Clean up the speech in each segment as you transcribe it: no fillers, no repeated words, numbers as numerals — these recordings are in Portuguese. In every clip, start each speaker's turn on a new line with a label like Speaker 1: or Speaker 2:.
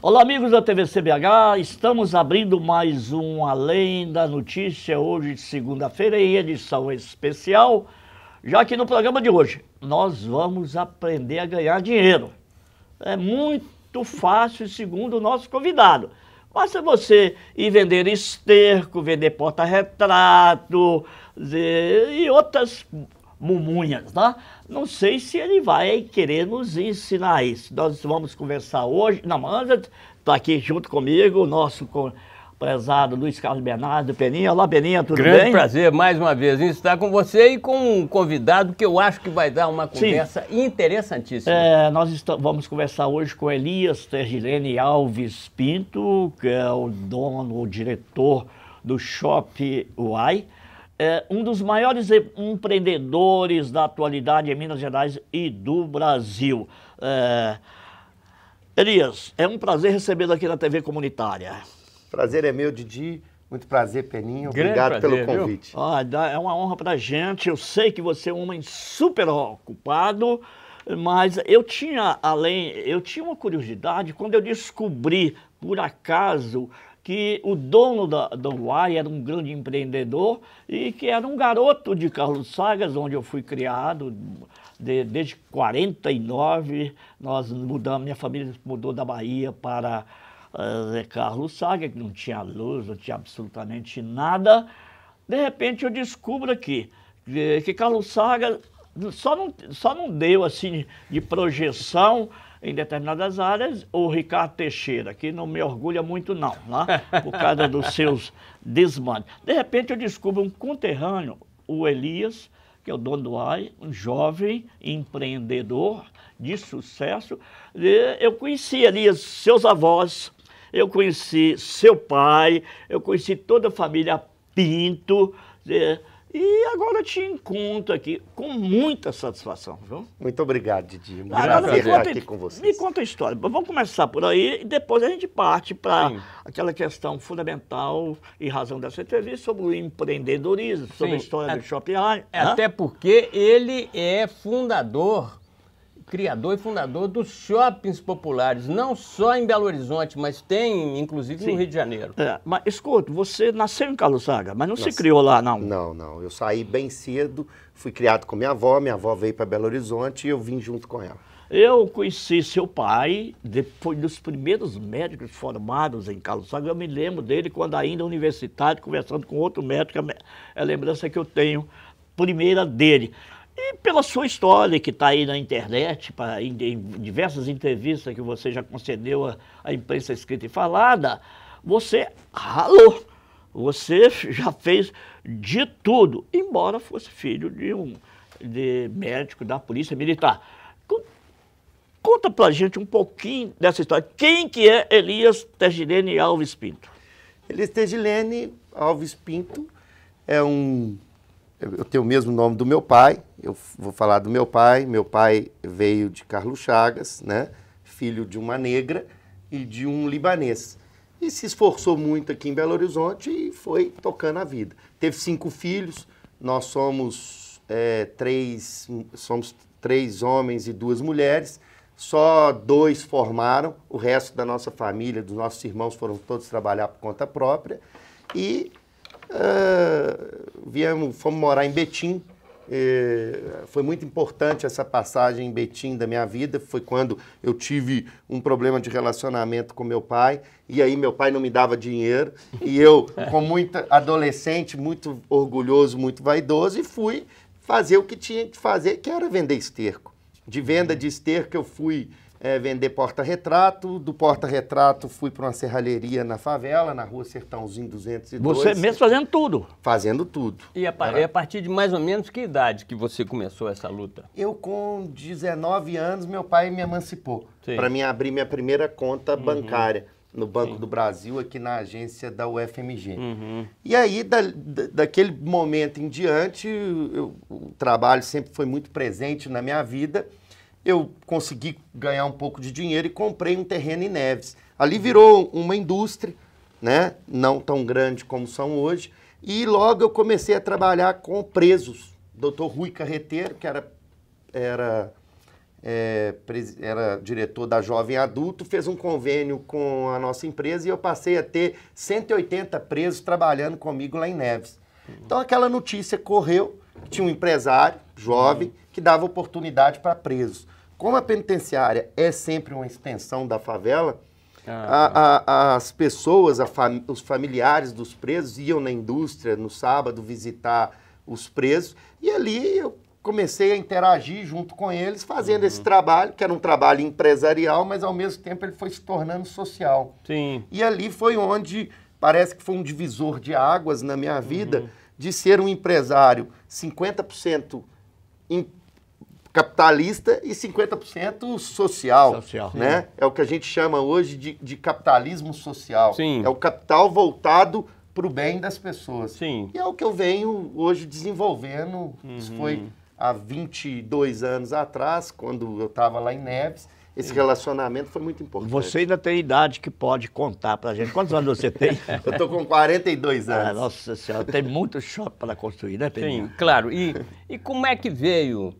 Speaker 1: Olá, amigos da TV CBH, estamos abrindo mais um Além da Notícia, hoje de segunda-feira, em edição especial, já que no programa de hoje nós vamos aprender a ganhar dinheiro. É muito fácil, segundo o nosso convidado. Basta você ir vender esterco, vender porta-retrato e outras mumunhas, tá? Não sei se ele vai querer nos ensinar isso. Nós vamos conversar hoje. Não, mas está aqui junto comigo o nosso prezado Luiz Carlos Bernardo Peninha. Olá, Peninha, tudo bem?
Speaker 2: Grande prazer, mais uma vez, em estar com você e com um convidado que eu acho que vai dar uma conversa interessantíssima.
Speaker 1: Nós vamos conversar hoje com Elias Tergilene Alves Pinto, que é o dono, o diretor do Shopping Uai. É um dos maiores empreendedores da atualidade em Minas Gerais e do Brasil. Elias, é um prazer recebê-lo aqui na TV Comunitária.
Speaker 3: Prazer é meu, Didi. Muito prazer, Peninha. Obrigado pelo convite.
Speaker 1: É uma honra pra gente. Eu sei que você é um homem super ocupado, mas eu tinha uma curiosidade quando eu descobri, por acaso, que o dono do Uai era um grande empreendedor e que era um garoto de Carlos Sagas, onde eu fui criado. Desde 49, minha família mudou da Bahia para Carlos Sagas, que não tinha luz, não tinha absolutamente nada. De repente eu descubro aqui que Carlos Sagas só não deu assim de projeção em determinadas áreas o Ricardo Teixeira, que não me orgulha muito não, né? Por causa dos seus desmandos. De repente eu descubro um conterrâneo, o Elias, que é o dono do Uai, um jovem empreendedor de sucesso. Eu conheci ali seus avós, eu conheci seu pai, eu conheci toda a família Pinto, e agora te encontro aqui com muita satisfação, viu?
Speaker 3: Muito obrigado, Didi. Muito
Speaker 1: Agora
Speaker 3: prazer estar aqui com vocês.
Speaker 1: Me conta a história. Vamos começar por aí e depois a gente parte para aquela questão fundamental e razão dessa entrevista sobre o empreendedorismo, sobre a história do Shopping Uai.
Speaker 2: Até porque ele é criador e fundador dos shoppings populares, não só em Belo Horizonte, mas tem, inclusive, no Rio de Janeiro.
Speaker 1: Mas, escuta, você nasceu em Carlos Sagas, mas não se criou lá, não?
Speaker 3: Não. Eu saí bem cedo, fui criado com minha avó veio para Belo Horizonte e eu vim junto com ela.
Speaker 1: Eu conheci seu pai, depois dos primeiros médicos formados em Carlos Sagas. Eu me lembro dele quando ainda universitário, conversando com outro médico, é a lembrança que eu tenho, primeira dele. E pela sua história, que está aí na internet, em diversas entrevistas que você já concedeu à imprensa escrita e falada, você ralou, você já fez de tudo, embora fosse filho de médico da Polícia Militar. Conta pra gente um pouquinho dessa história. Quem que é Elias Tergilene Alves Pinto?
Speaker 3: Elias Tergilene Alves Pinto é eu tenho o mesmo nome do meu pai, eu vou falar do meu pai. Meu pai veio de Carlos Chagas, né? Filho de uma negra e de um libanês. E se esforçou muito aqui em Belo Horizonte e foi tocando a vida. Teve 5 filhos, nós somos 3 homens e 2 mulheres, só 2 formaram, o resto da nossa família, dos nossos irmãos foram todos trabalhar por conta própria. E fomos morar em Betim. Foi muito importante essa passagem em Betim da minha vida. Foi quando eu tive um problema de relacionamento com meu pai, e aí meu pai não me dava dinheiro, e eu, com muita adolescente, muito orgulhoso, muito vaidoso, e fui fazer o que tinha que fazer, que era vender esterco. De venda de esterco eu fui vender porta-retrato, do porta-retrato fui para uma serralheria na favela, na rua Sertãozinho 202.
Speaker 1: Você mesmo fazendo tudo?
Speaker 3: Fazendo tudo.
Speaker 2: E a partir de mais ou menos que idade que você começou essa luta?
Speaker 3: Eu com 19 anos, meu pai me emancipou para mim abrir minha primeira conta bancária no Banco do Brasil, aqui na agência da UFMG. E aí, daquele momento em diante, o trabalho sempre foi muito presente na minha vida. Eu consegui ganhar um pouco de dinheiro e comprei um terreno em Neves. Ali virou uma indústria, né? Não tão grande como são hoje. E logo eu comecei a trabalhar com presos Dr. Rui Carreteiro, que era diretor da Jovem Adulto, fez um convênio com a nossa empresa e eu passei a ter 180 presos trabalhando comigo lá em Neves. Então aquela notícia correu, tinha um empresário jovem que dava oportunidade para presos. Como a penitenciária é sempre uma extensão da favela, as pessoas, os familiares dos presos iam na indústria no sábado visitar os presos e ali eu comecei a interagir junto com eles, fazendo esse trabalho, que era um trabalho empresarial, mas ao mesmo tempo ele foi se tornando social.
Speaker 2: Sim.
Speaker 3: E ali foi onde parece que foi um divisor de águas na minha vida, de ser um empresário 50% capitalista e 50% social, né? É o que a gente chama hoje de capitalismo social.
Speaker 2: Sim.
Speaker 3: É o capital voltado para o bem das pessoas.
Speaker 2: Sim.
Speaker 3: E é o que eu venho hoje desenvolvendo. Isso foi há 22 anos atrás, quando eu estava lá em Neves. Esse relacionamento foi muito importante.
Speaker 1: Você ainda tem idade que pode contar pra gente. Quantos anos você tem?
Speaker 3: Eu tô com 42 anos.
Speaker 1: Nossa Senhora, tem muito shopping para construir, né, Pedrinho?
Speaker 2: Sim, claro. E como é que veio,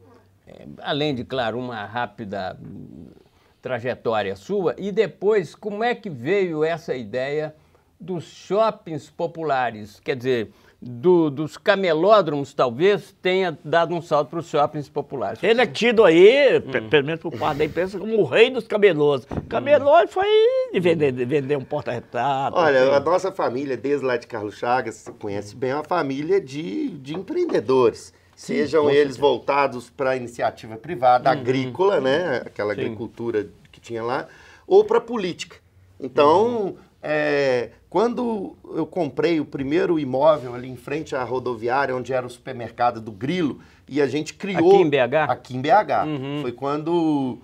Speaker 2: além de, claro, uma rápida trajetória sua, e depois, como é que veio essa ideia dos shoppings populares? Quer dizer, dos camelódromos, talvez, tenha dado um salto para os shoppings populares.
Speaker 1: Ele é tido aí, pelo menos por parte da imprensa, como o rei dos camelôs. Camelô foi de vender um porta-retrato.
Speaker 3: Olha, a nossa família, desde lá de Carlos Chagas, você conhece bem, é uma família de empreendedores. Sejam eles voltados para a iniciativa privada, agrícola, né? Aquela agricultura que tinha lá, ou para a política. Então, quando eu comprei o primeiro imóvel ali em frente à rodoviária, onde era o supermercado do Grilo, e a gente criou...
Speaker 2: Aqui em BH?
Speaker 3: Aqui em BH. Foi quando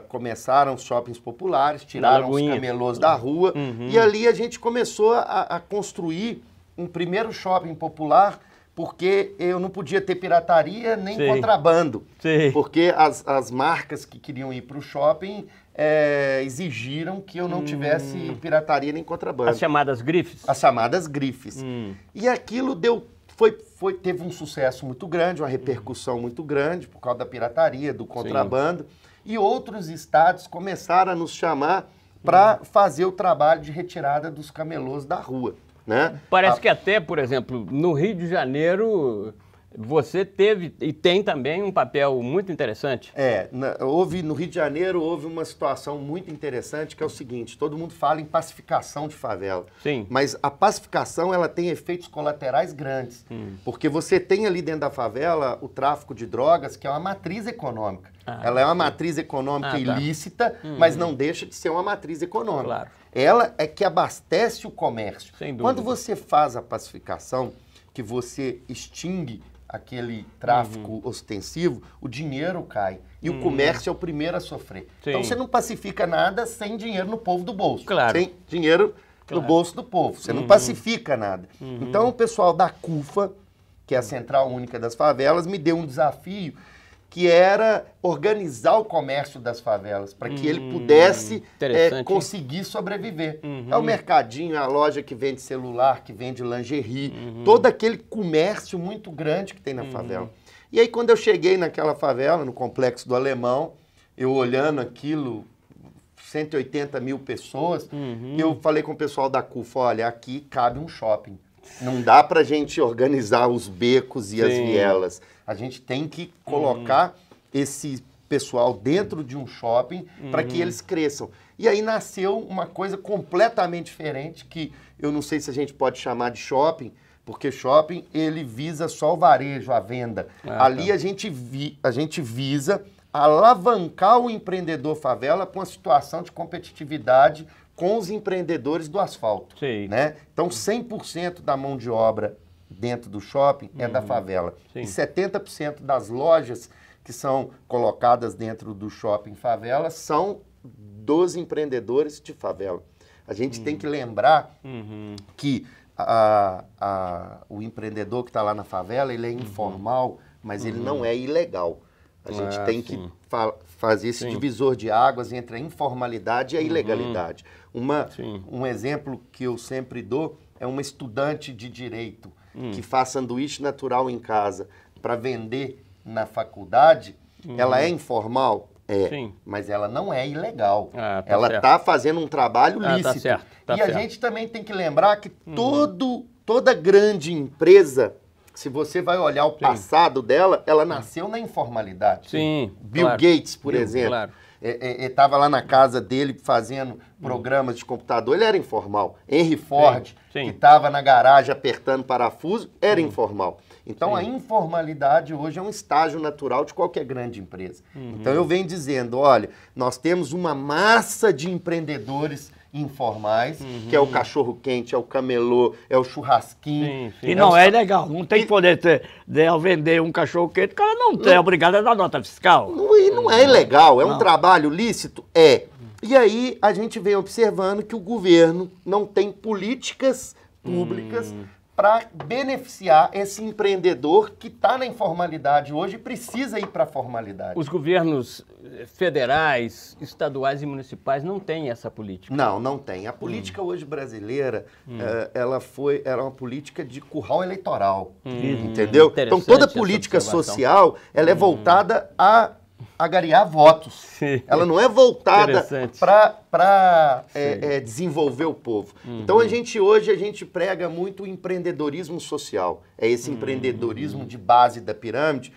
Speaker 3: começaram os shoppings populares, tiraram os camelôs da rua, e ali a gente começou a construir um primeiro shopping popular, porque eu não podia ter pirataria nem contrabando.
Speaker 2: Sim.
Speaker 3: Porque as marcas que queriam ir para o shopping exigiram que eu não tivesse pirataria nem contrabando.
Speaker 2: As chamadas grifes?
Speaker 3: As chamadas grifes. E aquilo teve um sucesso muito grande, uma repercussão muito grande por causa da pirataria, do contrabando. E outros estados começaram a nos chamar para fazer o trabalho de retirada dos camelôs da rua. Né?
Speaker 2: Parece que até, por exemplo, no Rio de Janeiro, você teve e tem também um papel muito interessante.
Speaker 3: No Rio de Janeiro houve uma situação muito interessante, que é o seguinte: todo mundo fala em pacificação de favela.
Speaker 2: Sim.
Speaker 3: Mas a pacificação ela tem efeitos colaterais grandes. Porque você tem ali dentro da favela o tráfico de drogas, que é uma matriz econômica. Ela é uma matriz econômica ilícita, mas não deixa de ser uma matriz econômica.
Speaker 2: Claro.
Speaker 3: Ela é que abastece o comércio.
Speaker 2: Sem dúvida.
Speaker 3: Quando você faz a pacificação, que você extingue aquele tráfico ostensivo, o dinheiro cai. E o comércio é o primeiro a sofrer.
Speaker 2: Sim.
Speaker 3: Então você não pacifica nada sem dinheiro no povo do bolso.
Speaker 2: Claro.
Speaker 3: Sem dinheiro no bolso do povo. Você não pacifica nada. Então o pessoal da CUFA, que é a Central Única das Favelas, me deu um desafio que era organizar o comércio das favelas, para que ele pudesse conseguir sobreviver. É o mercadinho, é a loja que vende celular, que vende lingerie, todo aquele comércio muito grande que tem na favela. E aí, quando eu cheguei naquela favela, no Complexo do Alemão, eu olhando aquilo, 180 mil pessoas, eu falei com o pessoal da CUFA: olha, aqui cabe um shopping. Não dá para a gente organizar os becos e as vielas. A gente tem que colocar esse pessoal dentro de um shopping para que eles cresçam. E aí nasceu uma coisa completamente diferente, que eu não sei se a gente pode chamar de shopping, porque shopping ele visa só o varejo, a venda. Ali a gente visa alavancar o empreendedor favela para uma situação de competitividade com os empreendedores do asfalto. Né? Então 100% da mão de obra dentro do shopping é da favela. E 70% das lojas que são colocadas dentro do shopping favela são dos empreendedores de favela. A gente tem que lembrar que o empreendedor que está lá na favela, ele é informal, mas ele não é ilegal. A gente tem que fazer esse divisor de águas entre a informalidade e a ilegalidade. Um exemplo que eu sempre dou é uma estudante de direito que faz sanduíche natural em casa. para vender na faculdade, ela é informal? É,
Speaker 2: Sim.
Speaker 3: mas ela não é ilegal.
Speaker 2: Ah, tá
Speaker 3: ela
Speaker 2: certo.
Speaker 3: está fazendo um trabalho
Speaker 2: Ah, tá
Speaker 3: lícito.
Speaker 2: certo, tá
Speaker 3: e
Speaker 2: certo.
Speaker 3: a gente também tem que lembrar que toda grande empresa, se você vai olhar o passado dela, ela nasceu na informalidade.
Speaker 2: Sim,
Speaker 3: Bill
Speaker 2: claro.
Speaker 3: Gates, por
Speaker 2: Bill,
Speaker 3: exemplo.
Speaker 2: claro.
Speaker 3: Estava lá na casa dele fazendo programas de computador, ele era informal. Henry Ford,
Speaker 2: sim.
Speaker 3: que estava na garagem apertando parafuso, era informal. Então a informalidade hoje é um estágio natural de qualquer grande empresa. Então eu venho dizendo, olha, nós temos uma massa de empreendedores informais, que é o cachorro-quente, é o camelô, é o churrasquinho.
Speaker 2: Sim, sim.
Speaker 1: E não é ilegal, não tem que poder ao vender um cachorro quente, o cara não é obrigado a dar nota fiscal.
Speaker 3: E não é ilegal, é um trabalho lícito? É. E aí a gente vem observando que o governo não tem políticas públicas para beneficiar esse empreendedor que está na informalidade hoje e precisa ir para a formalidade.
Speaker 2: Os governos federais, estaduais e municipais não têm essa política.
Speaker 3: Não tem. A política hoje brasileira, ela era uma política de curral eleitoral, entendeu? Então toda
Speaker 2: Interessante
Speaker 3: política
Speaker 2: essa observação.
Speaker 3: social, ela é voltada a agariar votos.
Speaker 2: Sim.
Speaker 3: Ela não é voltada
Speaker 2: Interessante.
Speaker 3: para desenvolver o povo. Então hoje a gente prega muito o empreendedorismo social. É esse empreendedorismo de base da pirâmide.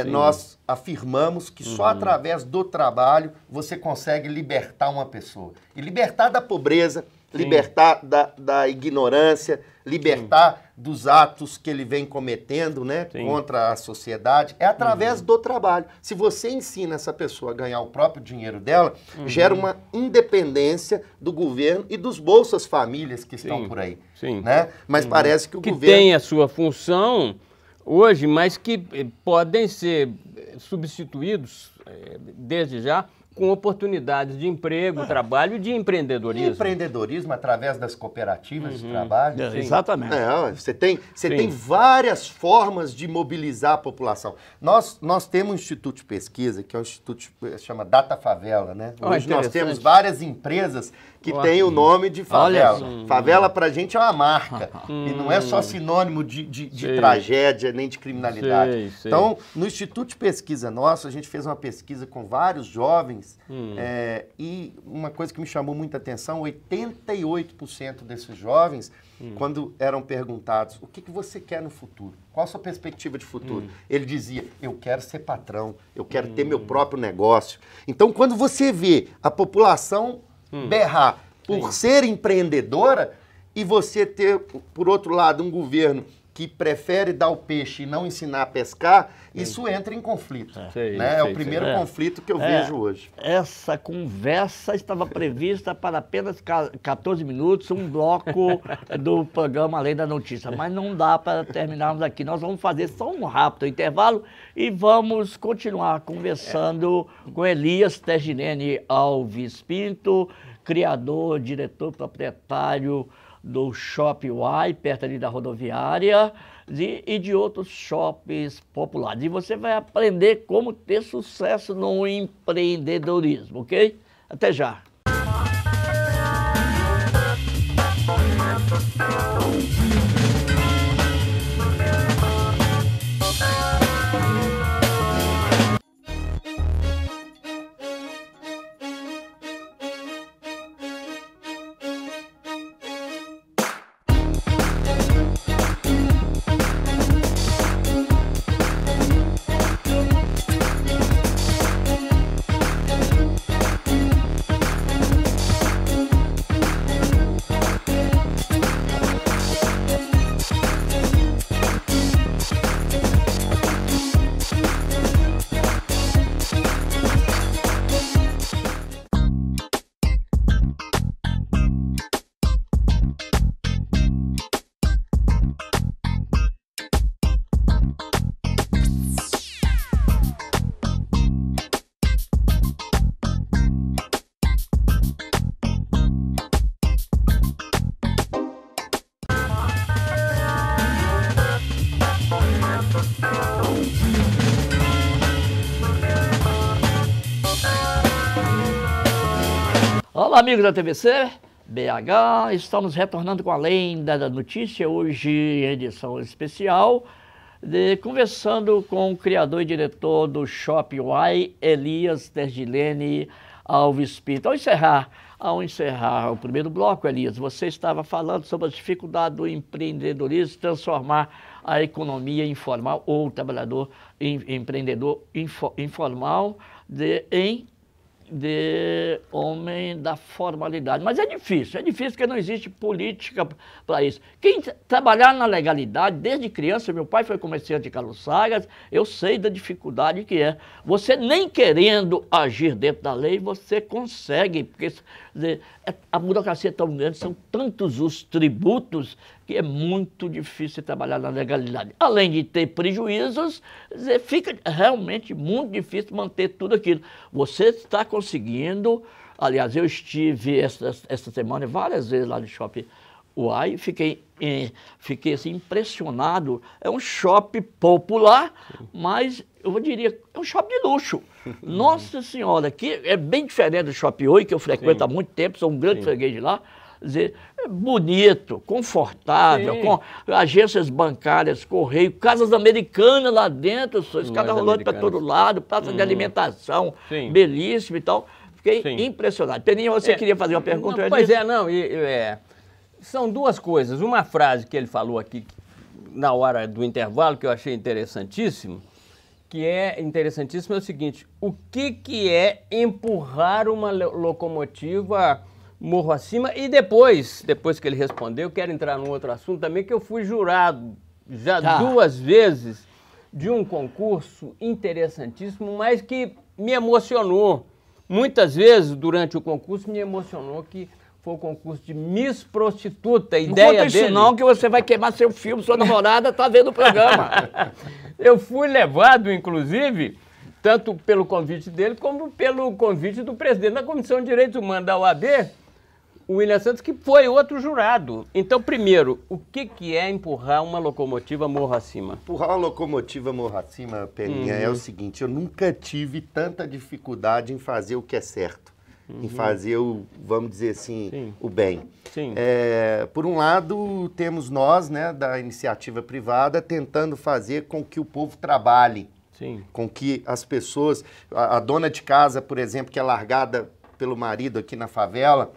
Speaker 3: Nós afirmamos que só através do trabalho você consegue libertar uma pessoa. E libertar da pobreza, libertar da ignorância, libertar dos atos que ele vem cometendo, né, contra a sociedade, é através do trabalho. Se você ensina essa pessoa a ganhar o próprio dinheiro dela, gera uma independência do governo e dos Bolsas Famílias que estão por aí. Né? Mas parece que o governo...
Speaker 2: tem a sua função hoje, mas que podem ser substituídos, desde já, com oportunidades de emprego, trabalho e de empreendedorismo.
Speaker 3: Empreendedorismo através das cooperativas de trabalho.
Speaker 1: Exatamente.
Speaker 3: Você tem várias formas de mobilizar a população. Nós temos um instituto de pesquisa, que é um instituto que chama Data Favela, né? Hoje nós temos várias empresas que têm o nome de favela. Favela pra gente é uma marca. E não é só sinônimo de tragédia nem de criminalidade. Então, no instituto de pesquisa nosso, a gente fez uma pesquisa com vários jovens e uma coisa que me chamou muita atenção, 88% desses jovens, quando eram perguntados, o que você quer no futuro? Qual a sua perspectiva de futuro? Ele dizia, eu quero ser patrão, eu quero ter meu próprio negócio. Então, quando você vê a população berrar por ser empreendedora e você ter, por outro lado, um governo que prefere dar o peixe e não ensinar a pescar, isso entra em conflito. É o primeiro conflito que eu vejo hoje.
Speaker 1: Essa conversa estava prevista para apenas 14 minutos, um bloco do programa Além da Notícia, mas não dá para terminarmos aqui. Nós vamos fazer só um rápido intervalo e vamos continuar conversando com Elias Teginene Alves Pinto, criador, diretor, proprietário do Shopping Y, perto ali da rodoviária, e de outros shoppings populares. E você vai aprender como ter sucesso no empreendedorismo, ok? Até já! Olá, amigos da TVC, BH, estamos retornando com Além da Notícia, hoje em edição especial, Conversando com o criador e diretor do Shopping Uai, Elias Tergilene Alves Pinto. Ao encerrar o primeiro bloco, Elias, você estava falando sobre as dificuldades do empreendedorismo transformar a economia informal ou o trabalhador empreendedor informal de homem da formalidade. Mas é difícil porque não existe política para isso. Quem trabalhar na legalidade, desde criança, meu pai foi comerciante de calçadas, eu sei da dificuldade que é. Você nem querendo agir dentro da lei, você consegue, porque a burocracia é tão grande, são tantos os tributos, que é muito difícil trabalhar na legalidade. Além de ter prejuízos, fica realmente muito difícil manter tudo aquilo. Você está conseguindo, aliás, eu estive esta semana várias vezes lá no Shopping Uai, fiquei assim, impressionado. É um shopping popular, mas eu diria, é um shopping de luxo. Nossa Senhora, aqui é bem diferente do Shopping Oi, que eu frequento há muito tempo, sou um grande freguês de lá. Quer dizer, é bonito, confortável, com agências bancárias, correio, casas americanas lá dentro, escada rolando para todo lado, praça de alimentação, belíssima e tal. Fiquei impressionado. Peninha, você queria fazer uma pergunta?
Speaker 2: Não, pois é, não. São duas coisas. Uma frase que ele falou aqui na hora do intervalo, que eu achei interessantíssimo, é o seguinte: o que é empurrar uma locomotiva morro acima? E depois que ele respondeu, eu quero entrar num outro assunto também, que eu fui jurado já 2 vezes de um concurso interessantíssimo, mas que me emocionou. Muitas vezes, durante o concurso, me emocionou que foi o concurso de Miss Prostituta. A ideia
Speaker 1: conta isso não, que você vai queimar seu filme, sua namorada está vendo o programa.
Speaker 2: Eu fui levado, inclusive, tanto pelo convite dele, como pelo convite do presidente da Comissão de Direitos Humanos da OAB, o William Santos, que foi outro jurado. Então, primeiro, o que é empurrar uma locomotiva morro acima?
Speaker 3: Empurrar uma locomotiva morro acima, Peninha, é o seguinte: eu nunca tive tanta dificuldade em fazer o que é certo, em fazer vamos dizer assim, o bem. Por um lado, temos nós, né, da iniciativa privada, tentando fazer com que o povo trabalhe, com que as pessoas, a dona de casa, por exemplo, que é largada pelo marido aqui na favela,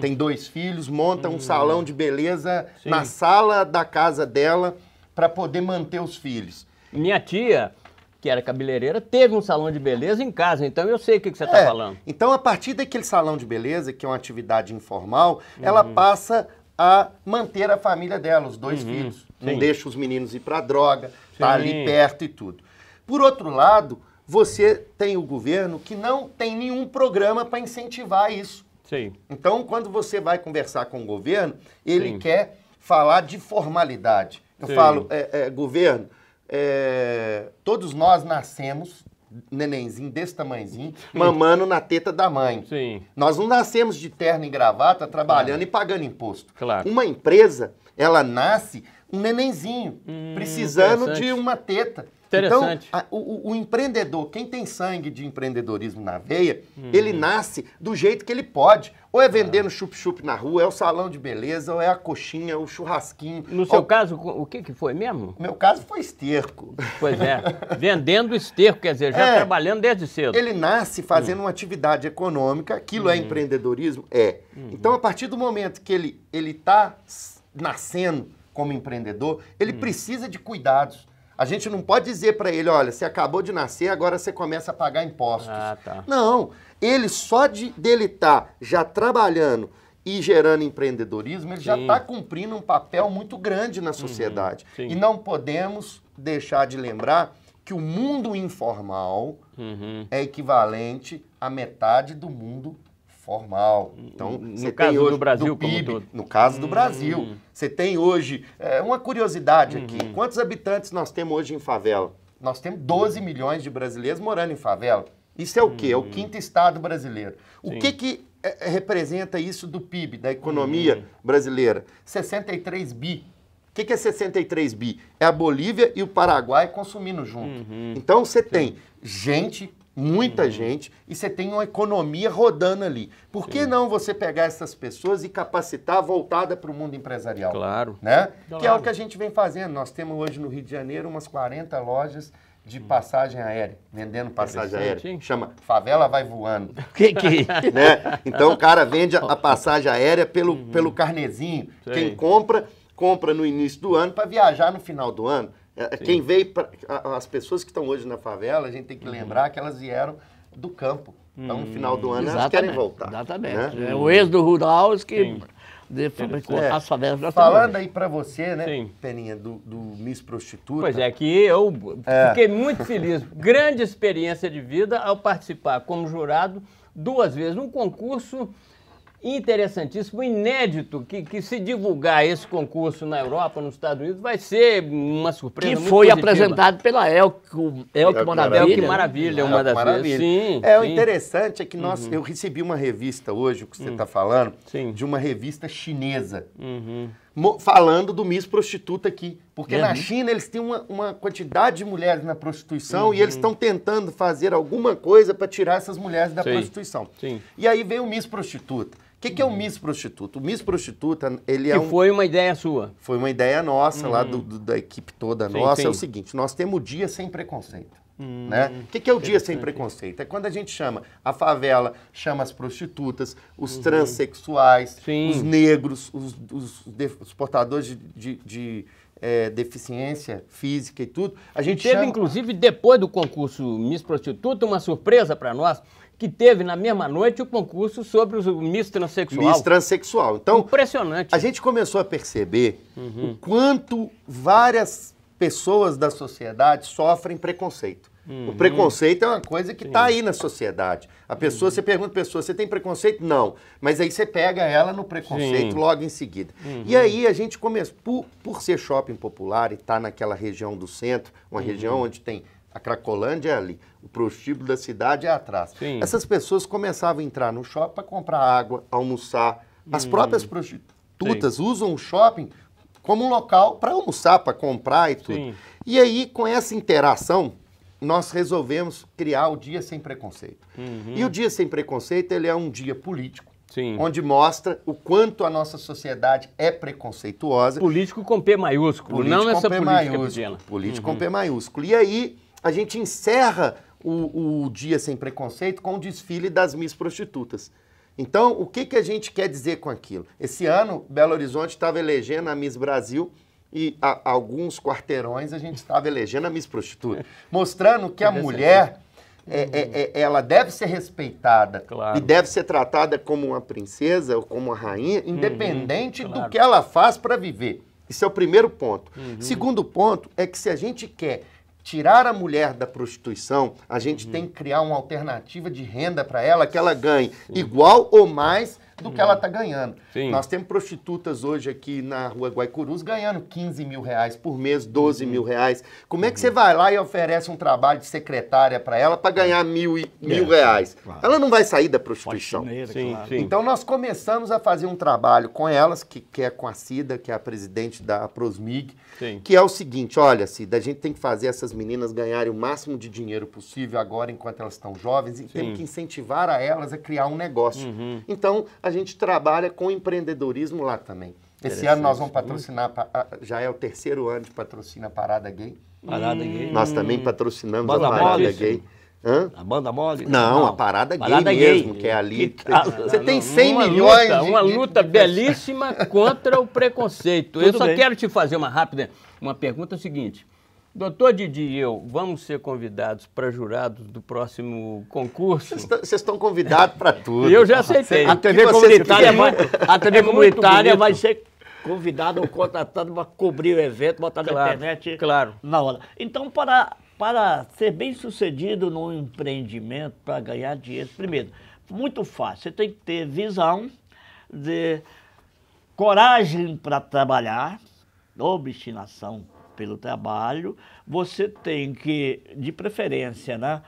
Speaker 3: tem 2 filhos, monta um salão de beleza na sala da casa dela para poder manter os filhos.
Speaker 2: Minha tia, que era cabeleireira, teve um salão de beleza em casa, então eu sei o que você está falando.
Speaker 3: Então, a partir daquele salão de beleza, que é uma atividade informal, ela passa a manter a família dela, os 2 filhos. Não deixa os meninos ir para droga, tá ali perto e tudo. Por outro lado, você tem o governo que não tem nenhum programa para incentivar isso. Então, quando você vai conversar com o governo, ele quer falar de formalidade. Eu falo, governo, todos nós nascemos, nenenzinho desse tamanhozinho, mamando na teta da mãe. Nós não nascemos de terno e gravata, trabalhando e pagando imposto. Uma empresa, ela nasce um nenenzinho, precisando de uma teta. Então, o empreendedor, quem tem sangue de empreendedorismo na veia, ele nasce do jeito que ele pode. Ou é vendendo chup-chup na rua, é o salão de beleza, ou é a coxinha, o churrasquinho.
Speaker 2: No seu caso, o que foi mesmo?
Speaker 3: No meu caso foi esterco.
Speaker 2: Pois é, vendendo esterco, quer dizer, já trabalhando desde cedo.
Speaker 3: Ele nasce fazendo uma atividade econômica, aquilo é empreendedorismo? Então, a partir do momento que ele está nascendo como empreendedor, ele precisa de cuidados. A gente não pode dizer para ele, olha, você acabou de nascer, agora você começa a pagar impostos. Não, ele só dele estar já trabalhando e gerando empreendedorismo, ele já está cumprindo um papel muito grande na sociedade. E não podemos deixar de lembrar que o mundo informal é equivalente à metade do mundo formal. Então,
Speaker 2: no caso hoje, do Brasil, PIB, como todo.
Speaker 3: No caso do Brasil. Você tem hoje, uma curiosidade aqui, quantos habitantes nós temos hoje em favela? Nós temos 12 milhões de brasileiros morando em favela. Isso é o quê? É o 5º estado brasileiro. O que representa isso do PIB, da economia brasileira? 63 bi. O que é 63 bi? É a Bolívia e o Paraguai consumindo junto. Então, você tem gente muita gente, e você tem uma economia rodando ali. Por que não você pegar essas pessoas e capacitar voltada para o mundo empresarial?
Speaker 2: Claro.
Speaker 3: Né?
Speaker 2: Claro.
Speaker 3: Que é o que a gente vem fazendo. Nós temos hoje no Rio de Janeiro umas 40 lojas de passagem aérea, vendendo passagem aérea.
Speaker 2: Hein?
Speaker 3: Chama Favela Vai Voando.
Speaker 1: Que
Speaker 3: Né? Então o cara vende a passagem aérea pelo carnezinho.
Speaker 2: Sim.
Speaker 3: Quem compra no início do ano para viajar no final do ano. Quem veio, as pessoas que estão hoje na favela, a gente tem que lembrar que elas vieram do campo. Então no final do ano elas querem voltar.
Speaker 1: Exatamente.
Speaker 3: Né?
Speaker 1: É o êxodo rural que fabricou as favelas da cidade.
Speaker 3: Falando aí para você, né,
Speaker 2: Sim.
Speaker 3: Peninha, do Miss Prostituta.
Speaker 2: Pois é, que eu fiquei muito feliz. Grande experiência de vida ao participar como jurado 2 vezes num concurso interessantíssimo, inédito, que se divulgar esse concurso na Europa, nos Estados Unidos, vai ser uma surpresa
Speaker 1: Que
Speaker 2: muito
Speaker 1: foi
Speaker 2: positiva.
Speaker 1: apresentado pela Elke Maravilha.
Speaker 2: Elke Maravilha, uma das vezes. Sim,
Speaker 3: o
Speaker 2: sim.
Speaker 3: interessante é que eu recebi uma revista hoje, o que você está falando,
Speaker 2: Sim.
Speaker 3: de uma revista chinesa,
Speaker 2: Uhum.
Speaker 3: falando do Miss Prostituta aqui. Porque
Speaker 1: Mesmo?
Speaker 3: na China eles têm uma quantidade de mulheres na prostituição e eles estão tentando fazer alguma coisa para tirar essas mulheres da
Speaker 2: Sim.
Speaker 3: prostituição.
Speaker 2: Sim.
Speaker 3: E aí vem o Miss Prostituta. O que é o Miss Prostituta? O Miss Prostituta, ele é
Speaker 2: Que foi uma ideia sua.
Speaker 3: Foi uma ideia nossa, lá da equipe toda
Speaker 2: Sim,
Speaker 3: nossa.
Speaker 2: sim.
Speaker 3: É o seguinte, nós temos o Dia Sem Preconceito. Né? O que é o Dia Sem Preconceito? É quando a gente chama a favela, chama as prostitutas, os transexuais,
Speaker 2: Sim.
Speaker 3: os negros, os portadores de deficiência física e tudo. A gente
Speaker 2: Teve,
Speaker 3: chama...
Speaker 2: inclusive, depois do concurso Miss Prostituta, uma surpresa para nós, que teve na mesma noite o concurso sobre o Miss Transsexual.
Speaker 3: Miss Transsexual. Então,
Speaker 2: impressionante.
Speaker 3: a gente começou a perceber o quanto várias pessoas da sociedade sofrem preconceito. O preconceito é uma coisa que está aí na sociedade. A pessoa, você pergunta a pessoa, você tem preconceito? Não. Mas aí você pega ela no preconceito
Speaker 2: Sim.
Speaker 3: logo em seguida. E aí a gente começou, por ser shopping popular e estar naquela região do centro, uma região onde tem a Cracolândia é ali, o prostíbulo da cidade é atrás.
Speaker 2: Sim.
Speaker 3: Essas pessoas começavam a entrar no shopping para comprar água, almoçar. As próprias prostitutas usam o shopping como um local para almoçar, para comprar e tudo.
Speaker 2: Sim.
Speaker 3: E aí, com essa interação, nós resolvemos criar o Dia Sem Preconceito. E o Dia Sem Preconceito, ele é um dia político,
Speaker 2: Sim.
Speaker 3: onde mostra o quanto a nossa sociedade é preconceituosa.
Speaker 2: Político com P maiúsculo, não essa política pequena.
Speaker 3: Político com P maiúsculo. E aí, a gente encerra o Dia Sem Preconceito com o desfile das Miss Prostitutas. Então, o que a gente quer dizer com aquilo? Esse ano, Belo Horizonte estava elegendo a Miss Brasil e alguns quarteirões a gente estava elegendo a Miss Prostituta. Mostrando que a mulher, ela deve ser respeitada
Speaker 2: Claro.
Speaker 3: e deve ser tratada como uma princesa ou como uma rainha, independente do
Speaker 2: Claro.
Speaker 3: que ela faz para viver. Isso é o primeiro ponto. Segundo ponto é que se a gente quer tirar a mulher da prostituição, a gente tem que criar uma alternativa de renda para ela, que ela ganhe igual ou mais do que ela está ganhando.
Speaker 2: Sim.
Speaker 3: Nós temos prostitutas hoje aqui na rua Guaicurus ganhando 15 mil reais por mês, 12 mil reais. Como é que você vai lá e oferece um trabalho de secretária para ela para ganhar mil reais?
Speaker 1: Claro.
Speaker 3: Ela não vai sair da prostituição.
Speaker 1: Faxineira,
Speaker 2: Sim,
Speaker 1: claro.
Speaker 2: sim.
Speaker 3: Então nós começamos a fazer um trabalho com elas, que é com a Cida, que é a presidente da Prosmig,
Speaker 2: Sim.
Speaker 3: que é o seguinte, olha, Cida, a gente tem que fazer essas meninas ganharem o máximo de dinheiro possível agora, enquanto elas estão jovens, e temos que incentivar a elas a criar um negócio. Então, a gente trabalha com empreendedorismo lá também. Esse ano nós vamos patrocinar, já é o 3º ano de patrocínio a Parada Gay.
Speaker 1: Parada gay.
Speaker 3: Nós também patrocinamos
Speaker 1: Banda
Speaker 3: a Parada
Speaker 1: mole?
Speaker 3: Gay. Hã?
Speaker 1: A banda mole?
Speaker 3: Não, a Parada Gay
Speaker 1: Parada
Speaker 3: mesmo,
Speaker 1: gay.
Speaker 3: que é ali.
Speaker 1: Que tal?
Speaker 3: Você tem 100
Speaker 2: Uma
Speaker 3: milhões
Speaker 2: luta,
Speaker 3: de...
Speaker 2: uma luta belíssima contra o preconceito. Eu
Speaker 1: Tudo
Speaker 2: só
Speaker 1: bem.
Speaker 2: quero te fazer uma pergunta seguinte. Doutor Didi e eu vamos ser convidados para jurados do próximo concurso?
Speaker 3: Vocês estão convidados para tudo.
Speaker 2: Eu já aceitei.
Speaker 1: A TV
Speaker 3: você
Speaker 1: comunitária,
Speaker 3: quiser.
Speaker 1: a TV
Speaker 2: É muito
Speaker 1: comunitária
Speaker 2: bonito.
Speaker 1: vai ser convidada ou contratada para cobrir o evento, botar
Speaker 2: Claro,
Speaker 1: na internet
Speaker 2: claro.
Speaker 1: na hora. Então, para ser bem sucedido no empreendimento, para ganhar dinheiro, primeiro, muito fácil, você tem que ter visão, coragem para trabalhar, obstinação pelo trabalho, você tem que, de preferência, né?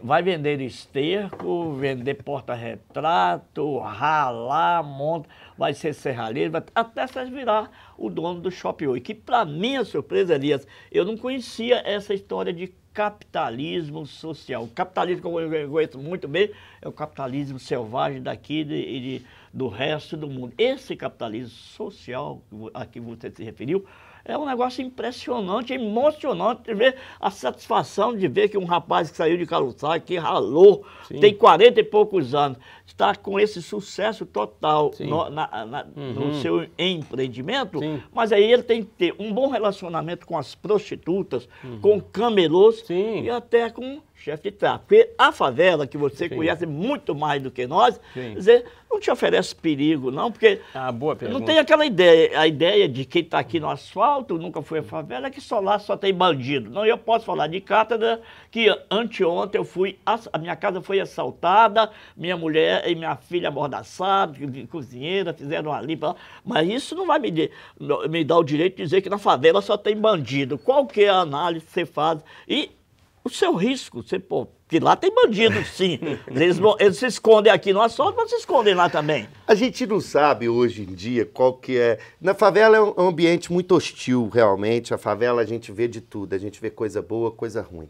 Speaker 1: Vai vender esterco, vender porta-retrato, ralar, monta, vai ser serralheiro, até você virar o dono do Shopping Oi. Que, para minha surpresa, Elias, eu não conhecia essa história de capitalismo social. O capitalismo que eu conheço muito bem é o capitalismo selvagem daqui do resto do mundo. Esse capitalismo social a que você se referiu é um negócio impressionante, emocionante de ver a satisfação de ver que um rapaz que saiu de Caruçá, que ralou,
Speaker 2: Sim.
Speaker 1: tem 40 e poucos anos, está com esse sucesso total no seu empreendimento,
Speaker 2: Sim.
Speaker 1: mas aí ele tem que ter um bom relacionamento com as prostitutas, com camelôs
Speaker 2: Sim.
Speaker 1: e até com chefe de tráfico. Porque a favela, que você
Speaker 2: Sim.
Speaker 1: conhece muito mais do que nós,
Speaker 2: Sim.
Speaker 1: quer dizer, não te oferece perigo, não, porque
Speaker 2: Boa pergunta.
Speaker 1: não tem aquela ideia, a ideia de quem está aqui no asfalto, nunca foi a favela, é que só lá só tem bandido. Não, eu posso falar de Cátedra, que anteontem a minha casa foi assaltada, minha mulher e minha filha amordaçadas, cozinheira, fizeram uma limpa, mas isso não vai me dar o direito de dizer que na favela só tem bandido. Qual que é a análise que você faz? E o seu risco, que lá tem bandido, sim. Eles se escondem aqui no assalto, mas se escondem lá também.
Speaker 3: A gente não sabe hoje em dia qual que é... Na favela é um ambiente muito hostil, realmente. A favela a gente vê de tudo. A gente vê coisa boa, coisa ruim.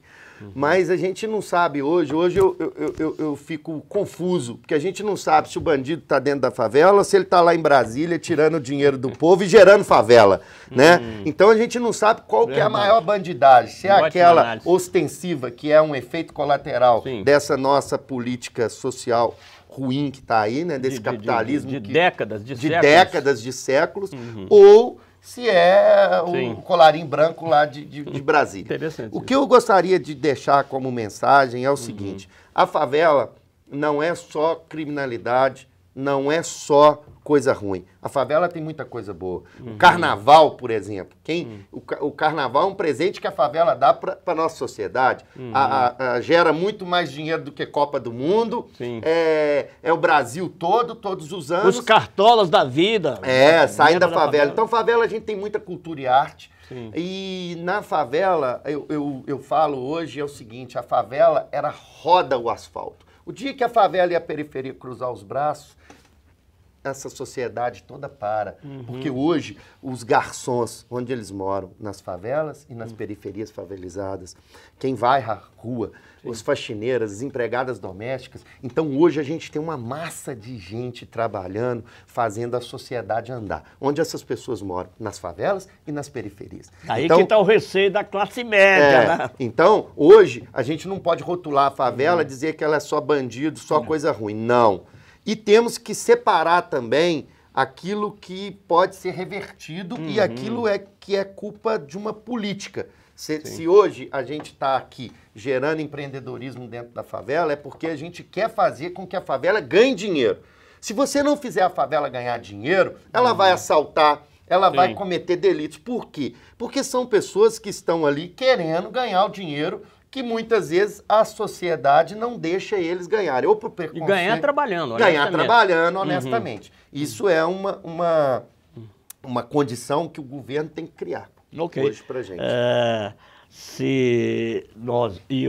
Speaker 3: Mas a gente não sabe hoje. Hoje eu fico confuso, porque a gente não sabe se o bandido está dentro da favela ou se ele está lá em Brasília tirando o dinheiro do povo e gerando favela, né? Então a gente não sabe qual que é a maior bandidagem. Se é aquela ostensiva, que é um efeito colateral dessa nossa política social ruim que está aí, né? Desse capitalismo
Speaker 2: de décadas, de séculos.
Speaker 3: décadas, de séculos, ou se é o colarinho branco lá de Brasília.
Speaker 2: Interessante.
Speaker 3: O que eu gostaria de deixar como mensagem é o seguinte: a favela não é só criminalidade, não é só coisa ruim. A favela tem muita coisa boa. O carnaval, por exemplo. O carnaval é um presente que a favela dá para a nossa sociedade. Gera muito mais dinheiro do que Copa do Mundo. É o Brasil todo, todos os anos.
Speaker 1: Os cartolas da vida.
Speaker 3: Saem da favela. Então, favela a gente tem muita cultura e arte. E na favela, eu falo hoje, é o seguinte: a favela era roda o asfalto. O dia que a favela e a periferia cruzar os braços, essa sociedade toda para. Porque hoje, os garçons, onde eles moram, nas favelas e nas periferias favelizadas, quem vai à rua, os faxineiras, as empregadas domésticas. Então, hoje a gente tem uma massa de gente trabalhando, fazendo a sociedade andar. Onde essas pessoas moram? Nas favelas e nas periferias.
Speaker 1: Aí então, que está o receio da classe média, né?
Speaker 3: Então, hoje, a gente não pode rotular a favela e dizer que ela é só bandido, só coisa ruim. Não. E temos que separar também aquilo que pode ser revertido e aquilo que é culpa de uma política. Se hoje a gente está aqui gerando empreendedorismo dentro da favela, é porque a gente quer fazer com que a favela ganhe dinheiro. Se você não fizer a favela ganhar dinheiro, ela vai assaltar, ela vai cometer delitos. Por quê? Porque são pessoas que estão ali querendo ganhar o dinheiro que muitas vezes a sociedade não deixa eles ganharem. Ou por preconceito,
Speaker 2: e ganhar trabalhando,
Speaker 3: honestamente. Ganhar trabalhando, honestamente. Isso é uma condição que o governo tem que criar hoje pra gente.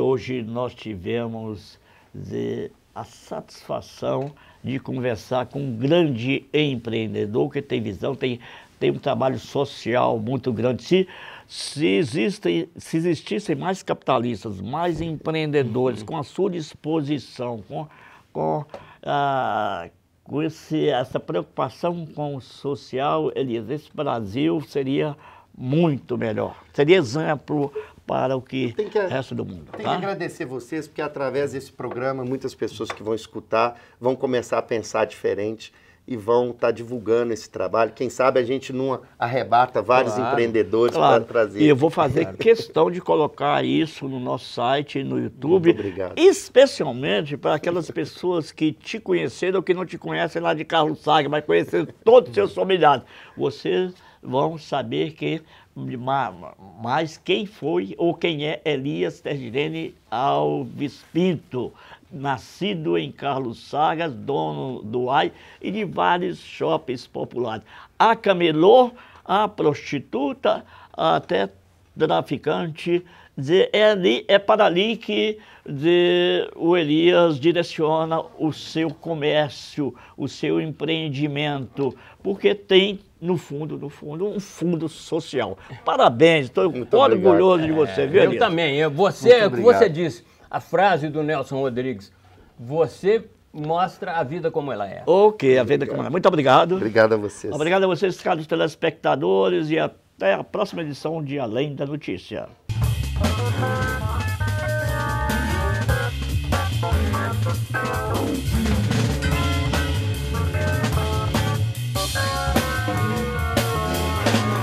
Speaker 1: Hoje nós tivemos a satisfação de conversar com um grande empreendedor que tem visão, tem um trabalho social muito grande. Se existissem mais capitalistas, mais empreendedores, com a sua disposição, com essa preocupação com o social, Elias, esse Brasil seria muito melhor. Seria exemplo para o resto do mundo.
Speaker 3: Tem que agradecer vocês, porque através desse programa, muitas pessoas que vão escutar vão começar a pensar diferente e vão estar divulgando esse trabalho. Quem sabe a gente não arrebata vários empreendedores para trazer.
Speaker 1: E eu vou fazer questão de colocar isso no nosso site, no YouTube.
Speaker 3: Muito obrigado.
Speaker 1: Especialmente para aquelas pessoas que te conheceram ou que não te conhecem lá de Carlos Saga, mas conheceram todos os seus familiares. Vocês vão saber mais quem foi ou quem é Elias Tergilene Alves Pinto, nascido em Carlos Sagas, dono do AI e de vários shoppings populares. A camelô, a prostituta, até traficante. Dizer, é para ali que o Elias direciona o seu comércio, o seu empreendimento, porque tem, no fundo, um fundo social. Parabéns, estou orgulhoso de você, viu, Elias?
Speaker 2: Eu também. Você, como você disse, a frase do Nelson Rodrigues, você mostra a vida como ela é.
Speaker 1: Ok, a vida como ela é. Muito obrigado.
Speaker 3: Obrigado a vocês.
Speaker 1: Obrigado a vocês, caros telespectadores, e até a próxima edição de Além da Notícia.